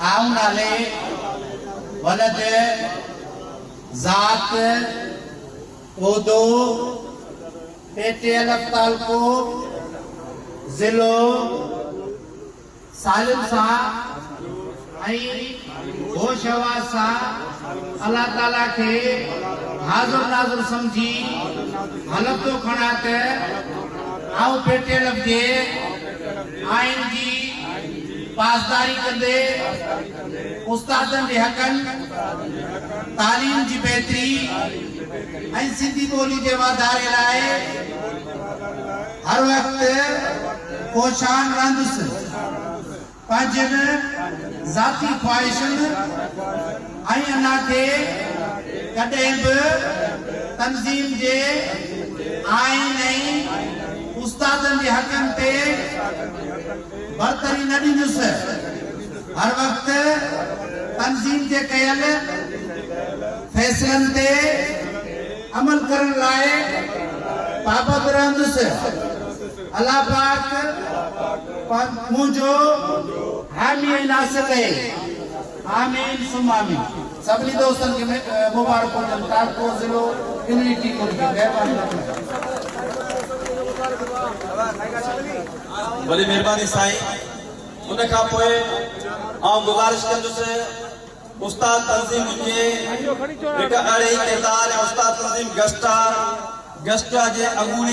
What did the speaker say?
आऊं नाले वलद जात उदो पेटे अलग तालको जिलो सालिम सा होशवा सा अल्लाह ताला के हाजुर नाजुर समझी हलतो खणात आऊं पेटे लगे आइन जी पासदारी कंदे उस्तादन के हकन तालीम जी बेहतरी ऐं सिंधी बोली के वाधारे लाए हर वक्त कोशान रंदुस पंजन जाती ख्वाहिशन ऐं अना के कदे भी तंजीम जे आइन ऐं उस्तादन के हकन ते बरतरी न ॾींदुस। हर वक्त तंजीम जे कयल फैसलन ते अमल करण लाए पाबंद रहंदुस। अल्लाह पाक मुझो हामी नासिर है। आमीन सुम आमीन। सभी दोस्तन के मुबारक हो तारको जिलो यूनिटी को बड़ी मेहरबानी साईं। उन खां पोइ आउं गुज़ारिश कंदुसि उस्ताद तंज़ीम जे हिकु अहिड़े किरदार ऐं उस्ताद तंज़ीम गस्टा जे अॻूणी